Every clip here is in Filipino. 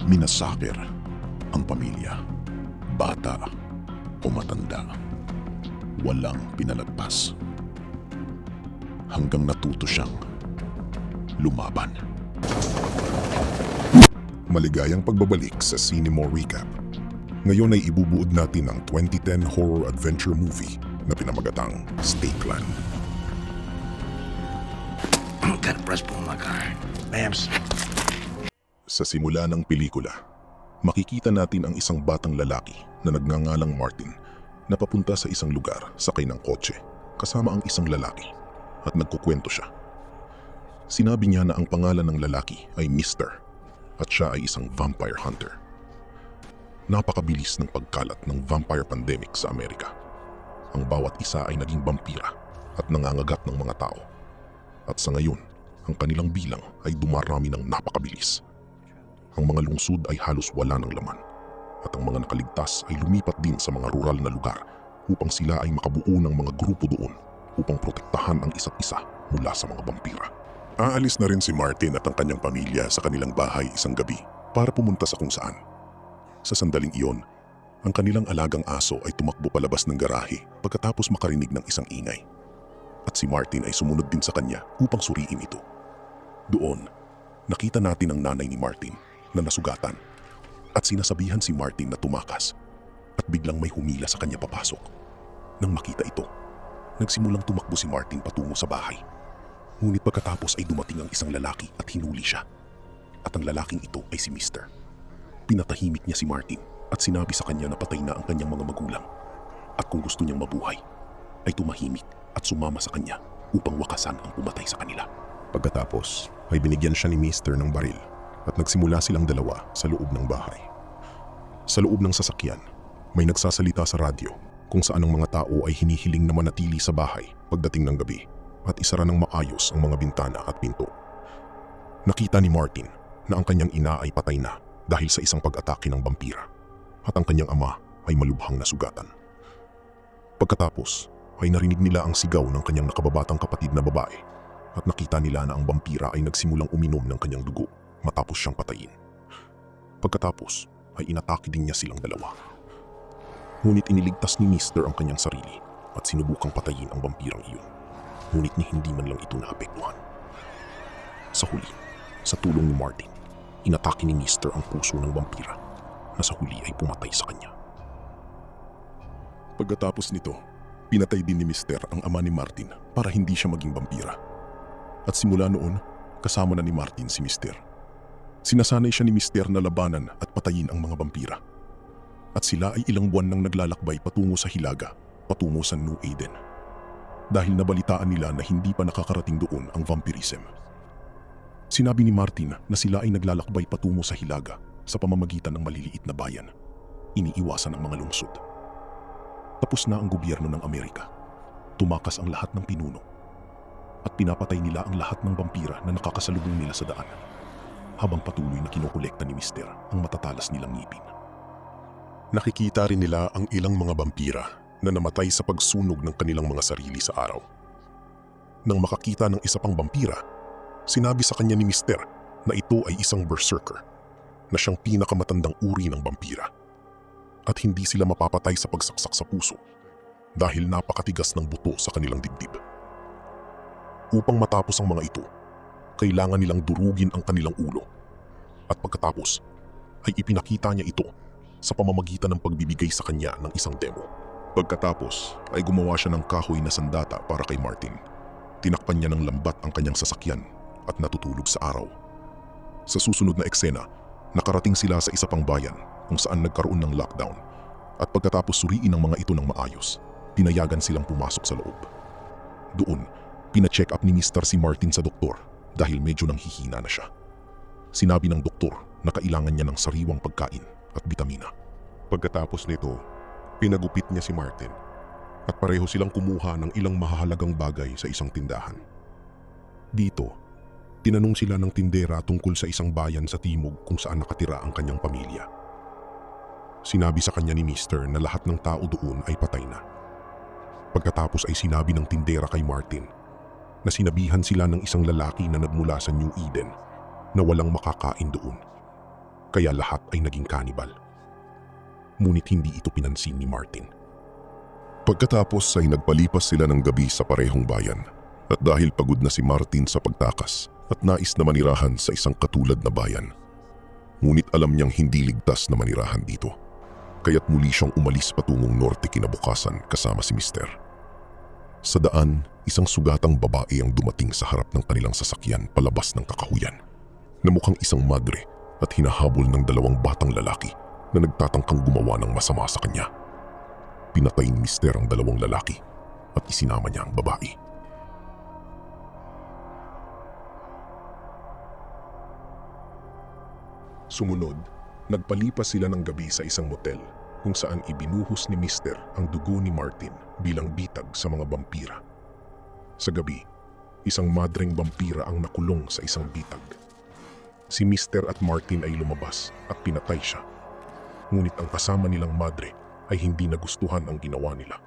Minasaker ang pamilya, bata o matanda. Walang pinalagpas. Hanggang natuto siyang lumaban. Maligayang pagbabalik sa Cinemo Recap. Ngayon ay ibubuod natin ang 2010 horror adventure movie na pinamagatang Stakeland. Gotta press pull my car. Bams. Sa simula ng pelikula, makikita natin ang isang batang lalaki na nagngangalang Martin na papunta sa isang lugar sakay ng kotse kasama ang isang lalaki at nagkukwento siya. Sinabi niya na ang pangalan ng lalaki ay Mr. at siya ay isang vampire hunter. Napakabilis ng pagkalat ng vampire pandemic sa Amerika. Ang bawat isa ay naging vampira at nangangagat ng mga tao. At sa ngayon, ang kanilang bilang ay dumarami ng napakabilis. Ang mga lungsod ay halos wala ng laman at ang mga nakaligtas ay lumipat din sa mga rural na lugar upang sila ay makabuo ng mga grupo doon upang protektahan ang isa't isa mula sa mga vampira. Aalis na rin si Martin at ang kanyang pamilya sa kanilang bahay isang gabi para pumunta sa kung saan. Sa sandaling iyon, ang kanilang alagang aso ay tumakbo palabas ng garahe pagkatapos makarinig ng isang ingay. At si Martin ay sumunod din sa kanya upang suriin ito. Doon, nakita natin ang nanay ni Martin na nasugatan at sinasabihan si Martin na tumakas at biglang may humila sa kanya papasok. Nang makita ito, nagsimulang tumakbo si Martin patungo sa bahay. Ngunit pagkatapos ay dumating ang isang lalaki at hinuli siya. At ang lalaking ito ay si Mr. Pinatahimik niya si Martin at sinabi sa kanya na patay na ang kanyang mga magulang. At kung gusto niyang mabuhay, ay tumahimik at sumama sa kanya upang wakasan ang pumatay sa kanila. Pagkatapos ay binigyan siya ni Mr. ng baril at nagsimula silang dalawa sa loob ng bahay. Sa loob ng sasakyan, may nagsasalita sa radyo kung saan ang mga tao ay hinihiling na manatili sa bahay pagdating ng gabi at isara ng maayos ang mga bintana at pinto. Nakita ni Martin na ang kanyang ina ay patay na dahil sa isang pag-atake ng vampira at ang kanyang ama ay malubhang nasugatan. Pagkatapos ay narinig nila ang sigaw ng kanyang nakababatang kapatid na babae at nakita nila na ang vampira ay nagsimulang uminom ng kanyang dugo matapos siyang patayin. Pagkatapos ay inatake din niya silang dalawa. Ngunit iniligtas ni Mr. ang kanyang sarili at sinubukang patayin ang vampirang iyon. Ngunit ni hindi man lang ito naapektuhan. Sa huli, sa tulong ni Martin, inatake ni Mr. ang puso ng vampira na sa huli ay pumatay sa kanya. Pagkatapos nito, pinatay din ni Mr. ang ama ni Martin para hindi siya maging vampira. At simula noon, kasama na ni Martin si Mr. Sinasanay siya ni Mr. na labanan at patayin ang mga vampira. At sila ay ilang buwan nang naglalakbay patungo sa Hilaga, patungo sa New Eden. Dahil nabalitaan nila na hindi pa nakakarating doon ang vampirism. Sinabi ni Martin na sila ay naglalakbay patungo sa Hilaga sa pamamagitan ng maliliit na bayan. Iniiwasan ang mga lungsod. Tapos na ang gobyerno ng Amerika. Tumakas ang lahat ng pinuno. At pinapatay nila ang lahat ng vampira na nakakasalubong nila sa daan. Habang patuloy na kinokolekta ni Mr. ang matatalas nilang ngipin. Nakikita rin nila ang ilang mga vampira na namatay sa pagsunog ng kanilang mga sarili sa araw. Nang makakita ng isa pang vampira, sinabi sa kanya ni Mr. na ito ay isang berserker na siyang pinakamatandang uri ng vampira. At hindi sila mapapatay sa pagsaksak sa puso dahil napakatigas ng buto sa kanilang dibdib. Upang matapos ang mga ito, kailangan nilang durugin ang kanilang ulo. At pagkatapos, ay ipinakita niya ito sa pamamagitan ng pagbibigay sa kanya ng isang demo. Pagkatapos, ay gumawa siya ng kahoy na sandata para kay Martin. Tinakpan niya ng lambat ang kanyang sasakyan at natutulog sa araw. Sa susunod na eksena, nakarating sila sa isa pang bayan kung saan nagkaroon ng lockdown. At pagkatapos suriin ang mga ito ng maayos, pinayagan silang pumasok sa loob. Doon, pina-check up ni Mr. si Martin sa doktor dahil medyo nanghihina na siya. Sinabi ng doktor na kailangan niya ng sariwang pagkain at bitamina. Pagkatapos nito, pinagupit niya si Martin at pareho silang kumuha ng ilang mahahalagang bagay sa isang tindahan. Dito, tinanong sila ng tindera tungkol sa isang bayan sa timog kung saan nakatira ang kanyang pamilya. Sinabi sa kanya ni Mr. na lahat ng tao doon ay patay na. Pagkatapos ay sinabi ng tindera kay Martin na sinabihan sila ng isang lalaki na nagmula sa New Eden na walang makakain doon. kaya lahat ay naging kanibal. Ngunit hindi ito pinansin ni Martin. Pagkatapos ay nagpalipas sila ng gabi sa parehong bayan at dahil pagod na si Martin sa pagtakas at nais na manirahan sa isang katulad na bayan. Ngunit alam niyang hindi ligtas na manirahan dito. Kaya't muli siyang umalis patungong norte kinabukasan kasama si Mister. Sa daan, isang sugatang babae ang dumating sa harap ng kanilang sasakyan palabas ng kakahuyan na mukhang isang madre at hinahabol ng dalawang batang lalaki na nagtatangkang gumawa ng masama sa kanya. Pinatay ni Mister ang dalawang lalaki at isinama niya ang babae. Sumunod, nagpalipas sila ng gabi sa isang motel kung saan ibinuhos ni Mister ang dugo ni Martin bilang bitag sa mga bampira. Sa gabi, isang madreng bampira ang nakulong sa isang bitag. Si Mister at Martin ay lumabas at pinatay siya. Ngunit ang kasama nilang madre ay hindi nagustuhan ang ginawa nila.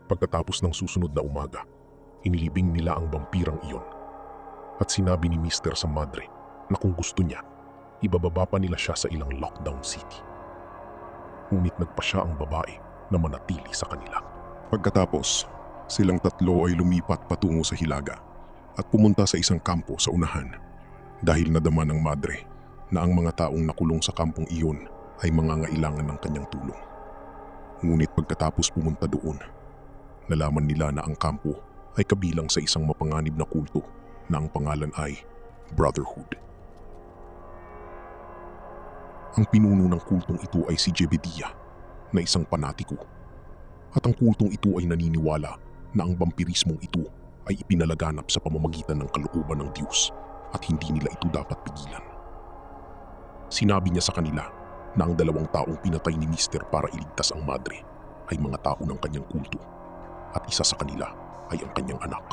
Pagkatapos ng susunod na umaga, inilibing nila ang bampirang iyon. At sinabi ni Mister sa madre na kung gusto niya, ibababa pa nila siya sa ilang lockdown city. Ngunit nagpasya ang babae na manatili sa kanila. Pagkatapos, silang tatlo ay lumipat patungo sa Hilaga at pumunta sa isang kampo sa unahan dahil nadama ng madre na ang mga taong nakulong sa kampong iyon ay mangangailangan ng kanyang tulong. Ngunit pagkatapos pumunta doon, nalaman nila na ang kampo ay kabilang sa isang mapanganib na kulto na ang pangalan ay Brotherhood. Ang pinuno ng kultong ito ay si Jebediah na isang panatiko. At ang kultong ito ay naniniwala na ang vampirismong ito ay ipinalaganap sa pamamagitan ng kalooban ng Diyos at hindi nila ito dapat pigilan. Sinabi niya sa kanila na ang dalawang taong pinatay ni Mister para iligtas ang madre ay mga tao ng kanyang kulto at isa sa kanila ay ang kanyang anak.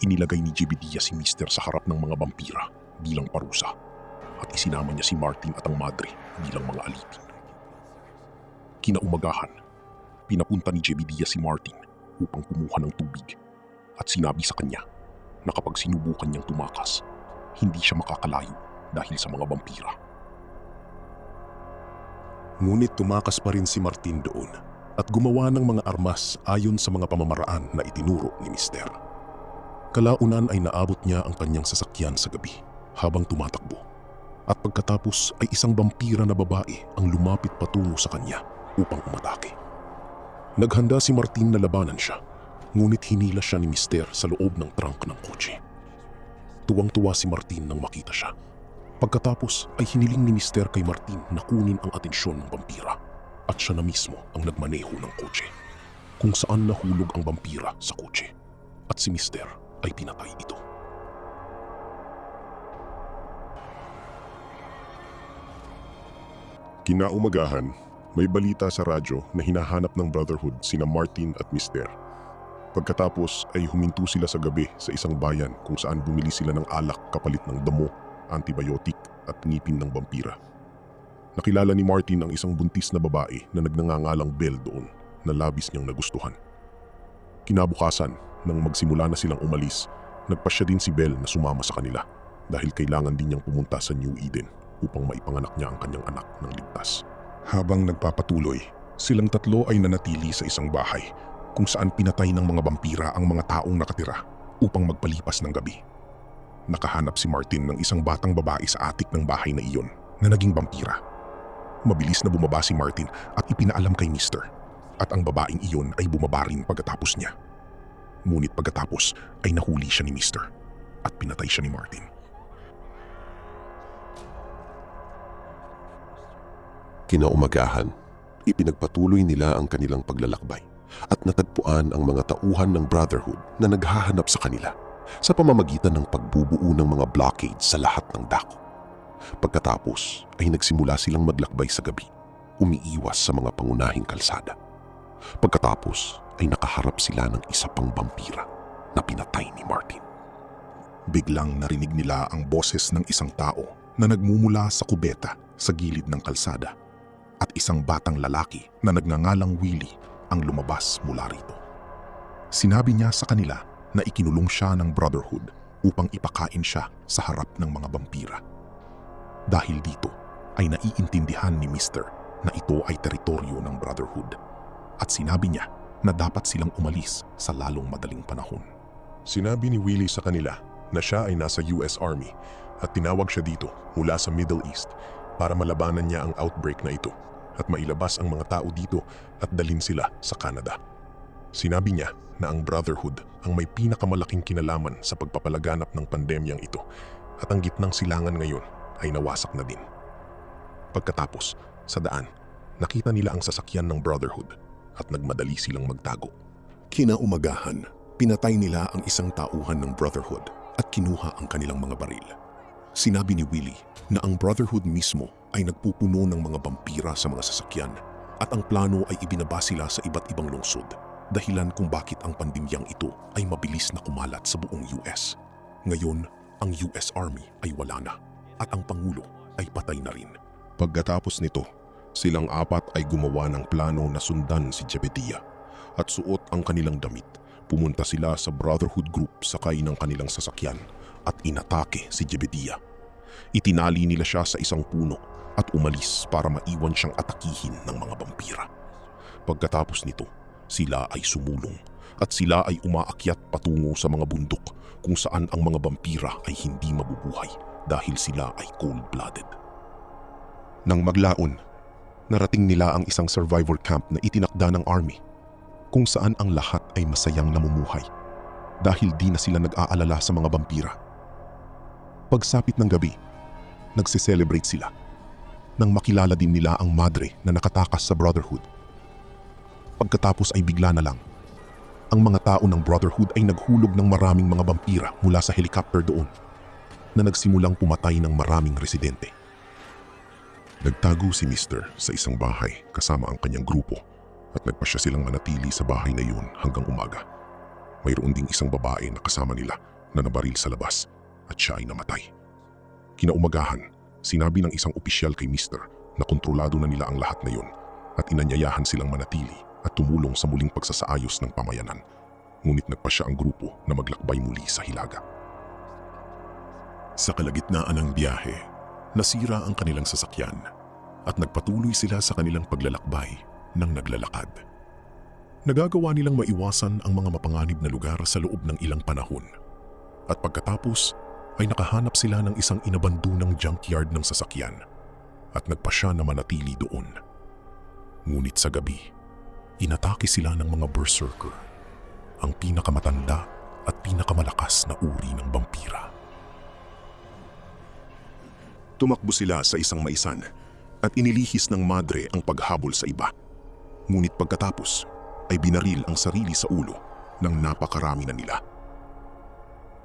Inilagay ni Jebediah si Mister sa harap ng mga vampira bilang parusa at isinama niya si Martin at ang madre bilang mga alipin. Kinaumagahan, pinapunta ni Jebediah si Martin upang kumuha ng tubig at sinabi sa kanya na kapag sinubukan niyang tumakas, hindi siya makakalayo dahil sa mga vampira. Ngunit tumakas pa rin si Martin doon at gumawa ng mga armas ayon sa mga pamamaraan na itinuro ni Mister. Kalaunan ay naabot niya ang kanyang sasakyan sa gabi habang tumatakbo. At pagkatapos ay isang vampira na babae ang lumapit patungo sa kanya upang umatake. Naghanda si Martin na labanan siya, ngunit hinila siya ni Mister sa loob ng trunk ng kotse. Tuwang-tuwa si Martin nang makita siya. Pagkatapos ay hiniling ni Mister kay Martin na kunin ang atensyon ng vampira at siya na mismo ang nagmaneho ng kotse, kung saan nahulog ang vampira sa kotse at si Mister ay pinatay ito. Kinaumagahan, may balita sa radyo na hinahanap ng Brotherhood sina Martin at Mister. Pagkatapos ay huminto sila sa gabi sa isang bayan kung saan bumili sila ng alak kapalit ng damo, antibiotic at ngipin ng vampira. Nakilala ni Martin ang isang buntis na babae na nagngangalang Belle doon na labis niyang nagustuhan. Kinabukasan, nang magsimula na silang umalis, nagpasya din si Belle na sumama sa kanila dahil kailangan din niyang pumunta sa New Eden upang maipanganak niya ang kanyang anak ng ligtas. Habang nagpapatuloy, silang tatlo ay nanatili sa isang bahay kung saan pinatay ng mga vampira ang mga taong nakatira upang magpalipas ng gabi. Nakahanap si Martin ng isang batang babae sa atik ng bahay na iyon na naging vampira. Mabilis na bumaba si Martin at ipinaalam kay Mister at ang babaeng iyon ay bumaba rin pagkatapos niya. Ngunit pagkatapos ay nahuli siya ni Mister at pinatay siya ni Martin. Kinaumagahan, ipinagpatuloy nila ang kanilang paglalakbay at natagpuan ang mga tauhan ng Brotherhood na naghahanap sa kanila sa pamamagitan ng pagbubuo ng mga blockades sa lahat ng dako. Pagkatapos ay nagsimula silang maglakbay sa gabi, umiiwas sa mga pangunahing kalsada. Pagkatapos ay nakaharap sila ng isa pang vampira na pinatay ni Martin. Biglang narinig nila ang boses ng isang tao na nagmumula sa kubeta sa gilid ng kalsada at isang batang lalaki na nagngangalang Willie ang lumabas mula rito. Sinabi niya sa kanila na ikinulong siya ng Brotherhood upang ipakain siya sa harap ng mga vampira. Dahil dito ay naiintindihan ni Mr. na ito ay teritoryo ng Brotherhood at sinabi niya na dapat silang umalis sa lalong madaling panahon. Sinabi ni Willie sa kanila na siya ay nasa US Army at tinawag siya dito mula sa Middle East para malabanan niya ang outbreak na ito at mailabas ang mga tao dito at dalhin sila sa Canada. Sinabi niya na ang Brotherhood ang may pinakamalaking kinalaman sa pagpapalaganap ng pandemyang ito at ang gitnang silangan ngayon ay nawasak na din. Pagkatapos, sa daan, nakita nila ang sasakyan ng Brotherhood at nagmadali silang magtago. Kinaumagahan, pinatay nila ang isang tauhan ng Brotherhood at kinuha ang kanilang mga baril. Sinabi ni Willie na ang Brotherhood mismo ay nagpupuno ng mga vampira sa mga sasakyan at ang plano ay ibinaba sila sa iba't ibang lungsod, dahilan kung bakit ang pandemyang ito ay mabilis na kumalat sa buong US. Ngayon, ang US Army ay wala na at ang Pangulo ay patay na rin. Pagkatapos nito, silang apat ay gumawa ng plano na sundan si Jebediah at suot ang kanilang damit. Pumunta sila sa Brotherhood group sakay ng kanilang sasakyan at inatake si Jebediah. Itinali nila siya sa isang puno at umalis para maiwan siyang atakihin ng mga vampira. Pagkatapos nito, sila ay sumulong at sila ay umaakyat patungo sa mga bundok kung saan ang mga vampira ay hindi mabubuhay dahil sila ay cold-blooded. Nang maglaon, narating nila ang isang survivor camp na itinakda ng army kung saan ang lahat ay masayang namumuhay dahil di na sila nag-aalala sa mga vampira. Pagsapit ng gabi, nagse-celebrate sila nang makilala din nila ang madre na nakatakas sa Brotherhood. Pagkatapos ay bigla na lang, ang mga tao ng Brotherhood ay naghulog ng maraming mga vampira mula sa helicopter doon na nagsimulang pumatay ng maraming residente. Nagtago si Mr. sa isang bahay kasama ang kanyang grupo at nagpasya silang manatili sa bahay na yun hanggang umaga. Mayroon ding isang babae na kasama nila na nabaril sa labas at siya ay namatay. Kinaumagahan, sinabi ng isang opisyal kay Mr. na kontrolado na nila ang lahat na yun at inanyayahan silang manatili at tumulong sa muling pagsasaayos ng pamayanan. Ngunit nagpasya ang grupo na maglakbay muli sa Hilaga. Sa kalagitnaan ng biyahe, nasira ang kanilang sasakyan at nagpatuloy sila sa kanilang paglalakbay ng naglalakad. Nagagawa nilang maiwasan ang mga mapanganib na lugar sa loob ng ilang panahon. At pagkatapos ay nakahanap sila ng isang inabandonang junkyard ng sasakyan at nagpasya na manatili doon. Ngunit sa gabi, inatake sila ng mga berserker, ang pinakamatanda at pinakamalakas na uri ng vampira. Tumakbo sila sa isang maisan at inilihis ng madre ang paghabol sa iba. Ngunit pagkatapos ay binaril ang sarili sa ulo ng napakarami na nila.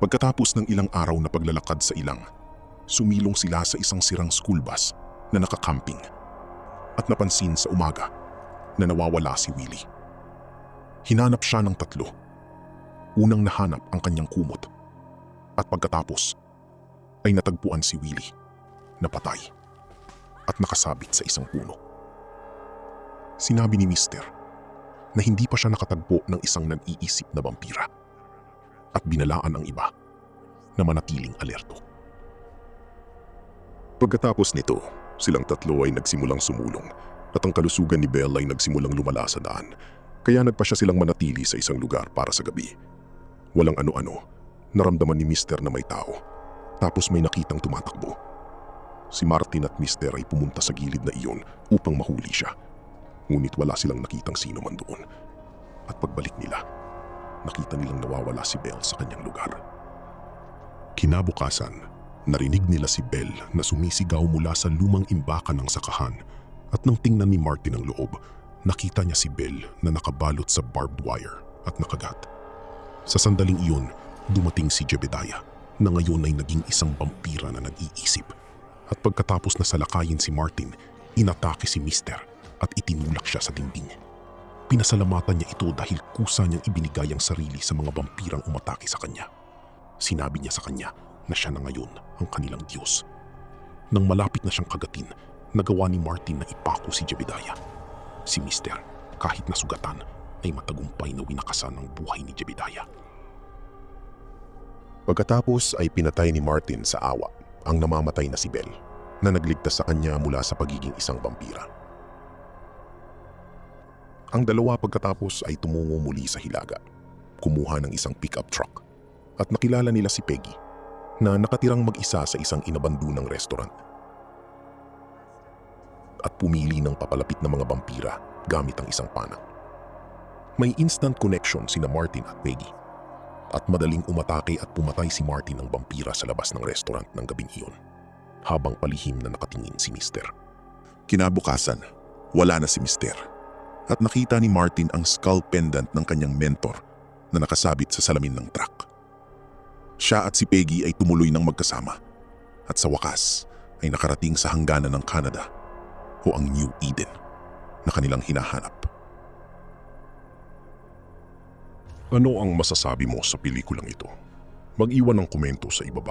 Pagkatapos ng ilang araw na paglalakad sa ilang, sumilong sila sa isang sirang school bus na nakakamping at napansin sa umaga na nawawala si Willie. Hinanap siya ng tatlo. Unang nahanap ang kanyang kumot at pagkatapos ay natagpuan si Willie na patay at nakasabit sa isang puno. Sinabi ni Mr. na hindi pa siya nakatagpo ng isang nag-iisip na vampira at binalaan ang iba na manatiling alerto. Pagkatapos nito, silang tatlo ay nagsimulang sumulong at ang kalusugan ni Belle ay nagsimulang lumala sa daan, kaya nagpa siya silang manatili sa isang lugar para sa gabi. Walang ano-ano, naramdaman ni Mr. na may tao, tapos may nakitang tumatakbo. Si Martin at Mr. ay pumunta sa gilid na iyon upang mahuli siya. Ngunit wala silang nakitang sino man doon. At pagbalik nila, nakita nilang nawawala si Belle sa kanyang lugar. Kinabukasan, narinig nila si Belle na sumisigaw mula sa lumang imbakan ng sakahan at nang tingnan ni Martin ang loob, nakita niya si Belle na nakabalot sa barbed wire at nakagat. Sa sandaling iyon, dumating si Jebediah na ngayon ay naging isang vampira na nag-iisip. At pagkatapos na salakayin si Martin, inatake si Mr. at itinulak siya sa dingding. Pinasalamatan niya ito dahil kusa niyang ibinigay ang sarili sa mga vampirang umatake sa kanya. Sinabi niya sa kanya na siya na ngayon ang kanilang Diyos. Nang malapit na siyang kagatin, nagawa ni Martin na ipako si Jebediah. Si Mr. kahit nasugatan ay matagumpay na winakasan ang buhay ni Jebediah. Pagkatapos ay pinatay ni Martin sa awa ang namamatay na si Belle na nagligtas sa kanya mula sa pagiging isang vampira. Ang dalawa pagkatapos ay tumungo muli sa hilaga, kumuha ng isang pickup truck at nakilala nila si Peggy na nakatirang mag-isa sa isang inabandunang restaurant. At pumili ng papalapit na mga vampira gamit ang isang panang. May instant connection sina Martin at Peggy at madaling umatake at pumatay si Martin ng vampira sa labas ng restaurant ng gabing iyon habang palihim na nakatingin si Mister. Kinabukasan, wala na si Mister. At nakita ni Martin ang skull pendant ng kanyang mentor na nakasabit sa salamin ng truck. Siya at si Peggy ay tumuloy ng magkasama at sa wakas ay nakarating sa hangganan ng Canada o ang New Eden na kanilang hinahanap. Ano ang masasabi mo sa pelikulang ito? Mag-iwan ng komento sa ibaba.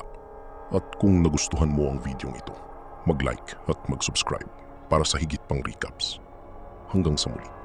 At kung nagustuhan mo ang videong ito, mag-like at mag-subscribe para sa higit pang recaps. Hanggang sa muli.